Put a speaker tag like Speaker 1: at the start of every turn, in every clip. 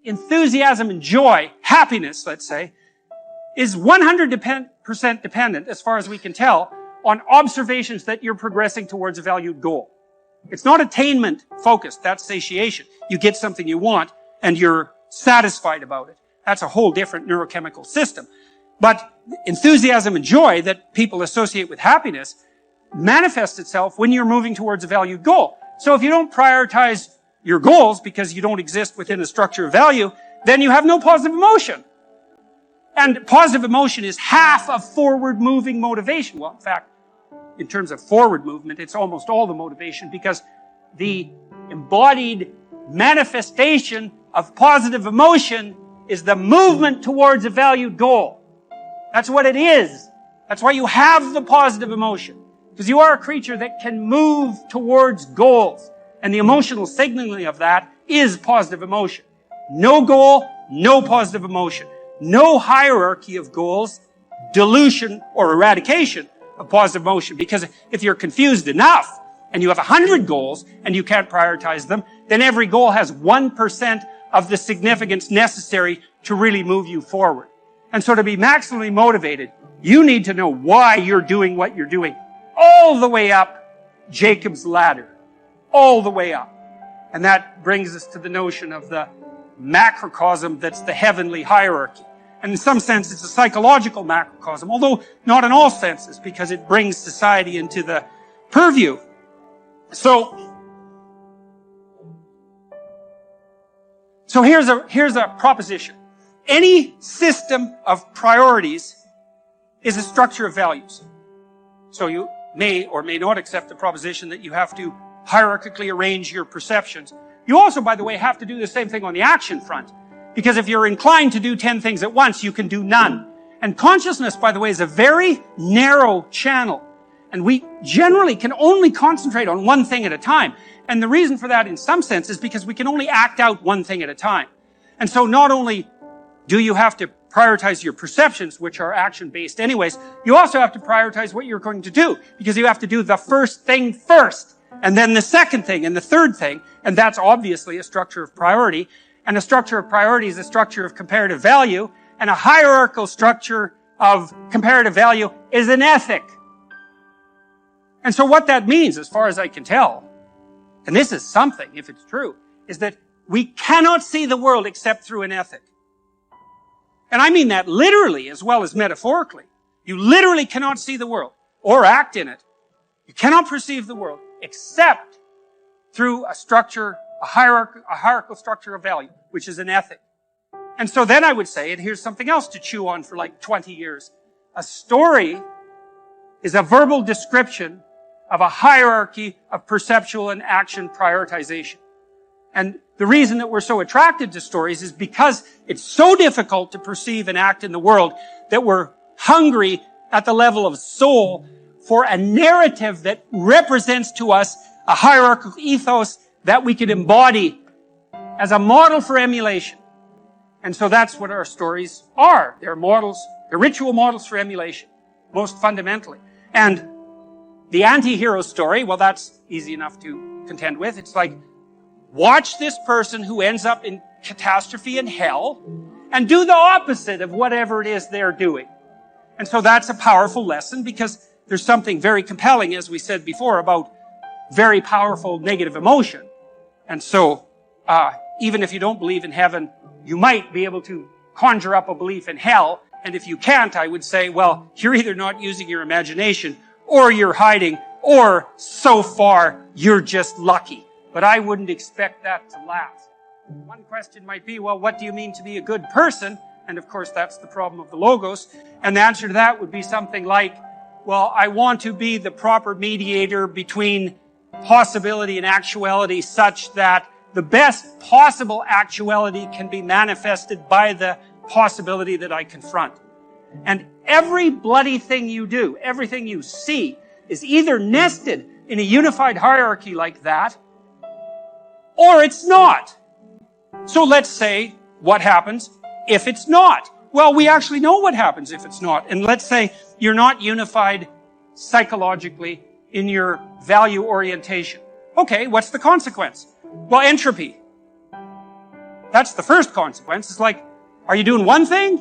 Speaker 1: enthusiasm and joy, happiness, let's say, is 100% dependent, as far as we can tell, on observations that you're progressing towards a valued goal. It's not attainment focused, that's satiation. You get something you want, and you're satisfied about it. That's a whole different neurochemical system. But enthusiasm and joy that people associate with happiness manifests itself when you're moving towards a valued goal. So if you don't prioritize your goals because you don't exist within a structure of value, then you have no positive emotion. And positive emotion is half of forward-moving motivation. Well, in fact, in terms of forward movement, it's almost all the motivation, because the embodied manifestation of positive emotion is the movement towards a valued goal. That's what it is. That's why you have the positive emotion. Because you are a creature that can move towards goals. And the emotional signaling of that is positive emotion. No goal, no positive emotion. No hierarchy of goals, dilution or eradication of positive emotion. Because if you're confused enough, and you have 100 goals, and you can't prioritize them, then every goal has 1% of the significance necessary to really move you forward. And so to be maximally motivated, you need to know why you're doing what you're doing. All the way up Jacob's ladder. All the way up. And that brings us to the notion of the macrocosm that's the heavenly hierarchy. And in some sense, it's a psychological macrocosm, although not in all senses, because it brings society into the purview. So here's a proposition. Any system of priorities is a structure of values. So you may or may not accept the proposition that you have to hierarchically arrange your perceptions. You also, by the way, have to do the same thing on the action front. Because if you're inclined to do 10 things at once, you can do none. And consciousness, by the way, is a very narrow channel. And we generally can only concentrate on one thing at a time. And the reason for that, in some sense, is because we can only act out one thing at a time. And so not only do you have to prioritize your perceptions, which are action-based anyways, you also have to prioritize what you're going to do. Because you have to do the first thing first. And then the second thing, and the third thing. And that's obviously a structure of priority. And a structure of priority is a structure of comparative value. And a hierarchical structure of comparative value is an ethic. And so what that means, as far as I can tell, and this is something, if it's true, is that we cannot see the world except through an ethic. And I mean that literally as well as metaphorically. You literally cannot see the world or act in it. You cannot perceive the world except through a structure, a hierarchical structure of value, which is an ethic. And so then I would say, and here's something else to chew on for like 20 years, a story is a verbal description of a hierarchy of perceptual and action prioritization. And the reason that we're so attracted to stories is because it's so difficult to perceive and act in the world that we're hungry at the level of soul for a narrative that represents to us a hierarchical ethos that we could embody as a model for emulation. And so that's what our stories are. They're models, they're ritual models for emulation, most fundamentally. And the anti-hero story, well, that's easy enough to contend with. It's like, watch this person who ends up in catastrophe and hell and do the opposite of whatever it is they're doing. And so that's a powerful lesson, because there's something very compelling, as we said before, about very powerful negative emotion. And so, even if you don't believe in heaven, you might be able to conjure up a belief in hell. And if you can't, I would say, well, you're either not using your imagination, or you're hiding, or so far, you're just lucky. But I wouldn't expect that to last. One question might be, well, what do you mean to be a good person? And of course, that's the problem of the logos. And the answer to that would be something like, well, I want to be the proper mediator between possibility and actuality, such that the best possible actuality can be manifested by the possibility that I confront. And every bloody thing you do, everything you see, is either nested in a unified hierarchy like that, or it's not. So let's say, what happens if it's not? Well, we actually know what happens if it's not. And let's say you're not unified psychologically in your value orientation. Okay, what's the consequence? Well, entropy. That's the first consequence. It's like, are you doing one thing,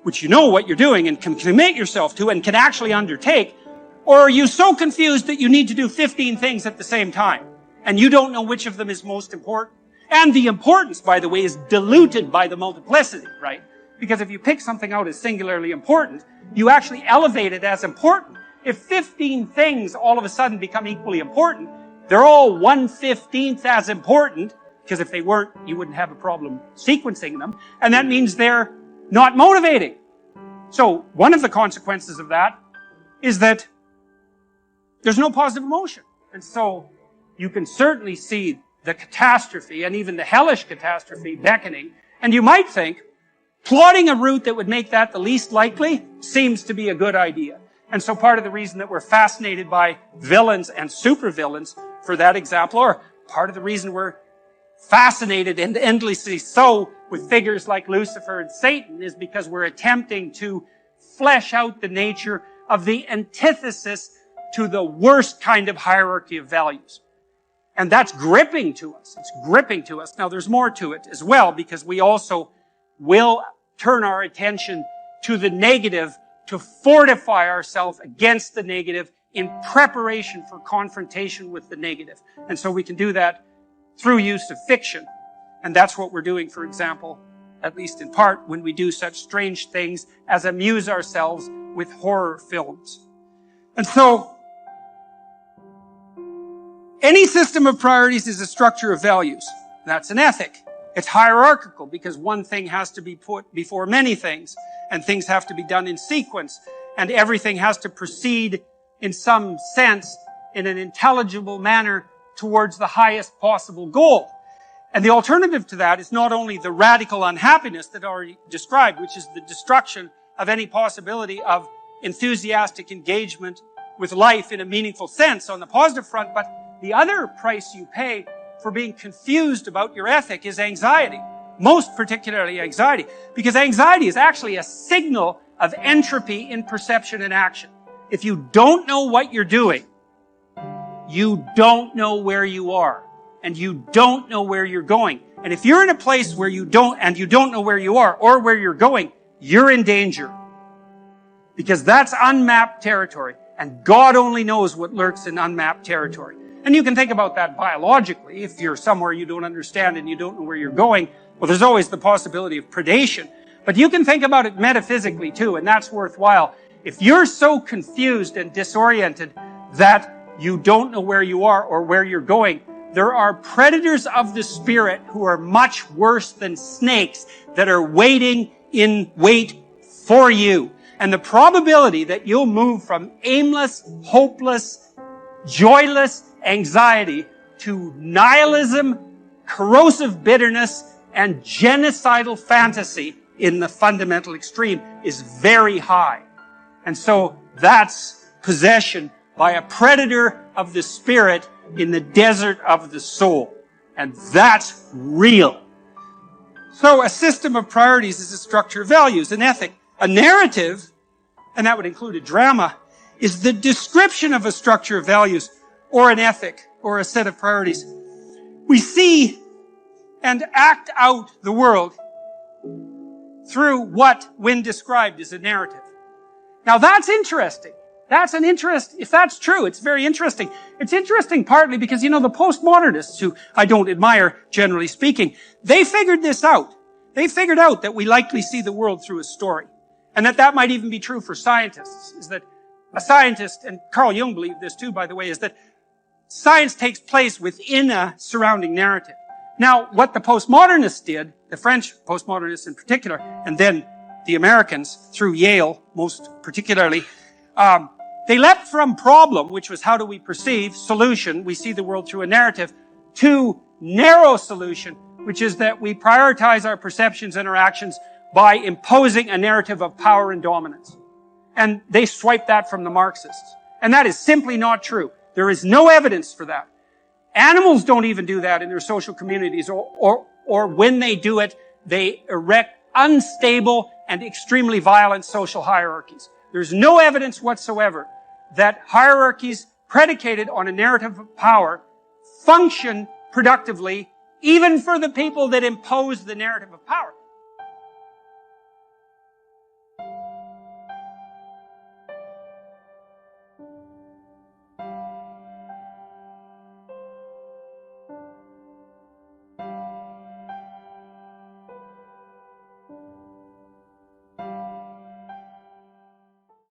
Speaker 1: which you know what you're doing and can commit yourself to and can actually undertake, or are you so confused that you need to do 15 things at the same time, and you don't know which of them is most important? And the importance, by the way, is diluted by the multiplicity, right? Because if you pick something out as singularly important, you actually elevate it as important. If 15 things all of a sudden become equally important, they're all 1/15th as important, because if they weren't, you wouldn't have a problem sequencing them, and that means they're not motivating. So one of the consequences of that is that there's no positive emotion. And so you can certainly see the catastrophe and even the hellish catastrophe beckoning. And you might think plotting a route that would make that the least likely seems to be a good idea. And so part of the reason that we're fascinated by villains and supervillains, for that example, or part of the reason we're fascinated and endlessly so with figures like Lucifer and Satan is because we're attempting to flesh out the nature of the antithesis to the worst kind of hierarchy of values. And that's gripping to us. It's gripping to us. Now there's more to it as well, because we also will turn our attention to the negative to fortify ourselves against the negative in preparation for confrontation with the negative. And so we can do that through use of fiction. And that's what we're doing, for example, at least in part, when we do such strange things as amuse ourselves with horror films. And so, any system of priorities is a structure of values. That's an ethic. It's hierarchical because one thing has to be put before many things, and things have to be done in sequence, and everything has to proceed in some sense in an intelligible manner towards the highest possible goal. And the alternative to that is not only the radical unhappiness that I already described, which is the destruction of any possibility of enthusiastic engagement with life in a meaningful sense on the positive front, but the other price you pay for being confused about your ethic is anxiety. Most particularly anxiety. Because anxiety is actually a signal of entropy in perception and action. If you don't know what you're doing, you don't know where you are. And you don't know where you're going. And if you're in a place where you don't know where you are or where you're going, you're in danger. Because that's unmapped territory. And God only knows what lurks in unmapped territory. And you can think about that biologically. If you're somewhere you don't understand and you don't know where you're going, well, there's always the possibility of predation. But you can think about it metaphysically too, and that's worthwhile. If you're so confused and disoriented that you don't know where you are or where you're going, there are predators of the spirit who are much worse than snakes that are waiting in wait for you. And the probability that you'll move from aimless, hopeless, joyless anxiety to nihilism, corrosive bitterness, and genocidal fantasy in the fundamental extreme is very high. And so that's possession by a predator of the spirit in the desert of the soul. And that's real. So a system of priorities is a structure of values, an ethic. A narrative, and that would include a drama, is the description of a structure of values or an ethic or a set of priorities. We see and act out the world through what, when described, is a narrative. Now that's interesting. If that's true, it's very interesting. It's interesting partly because, the postmodernists, who I don't admire, generally speaking, they figured this out. They figured out that we likely see the world through a story. And that might even be true for scientists, is that a scientist, and Carl Jung believed this too, by the way, is that science takes place within a surrounding narrative. Now, what the postmodernists did, the French postmodernists in particular, and then the Americans through Yale most particularly, they leapt from problem, which was how do we perceive, solution, we see the world through a narrative, to narrow solution, which is that we prioritize our perceptions and our actions by imposing a narrative of power and dominance. And they swiped that from the Marxists. And that is simply not true. There is no evidence for that. Animals don't even do that in their social communities, or when they do it, they erect unstable and extremely violent social hierarchies. There's no evidence whatsoever that hierarchies predicated on a narrative of power function productively Even for the people that impose the narrative of power.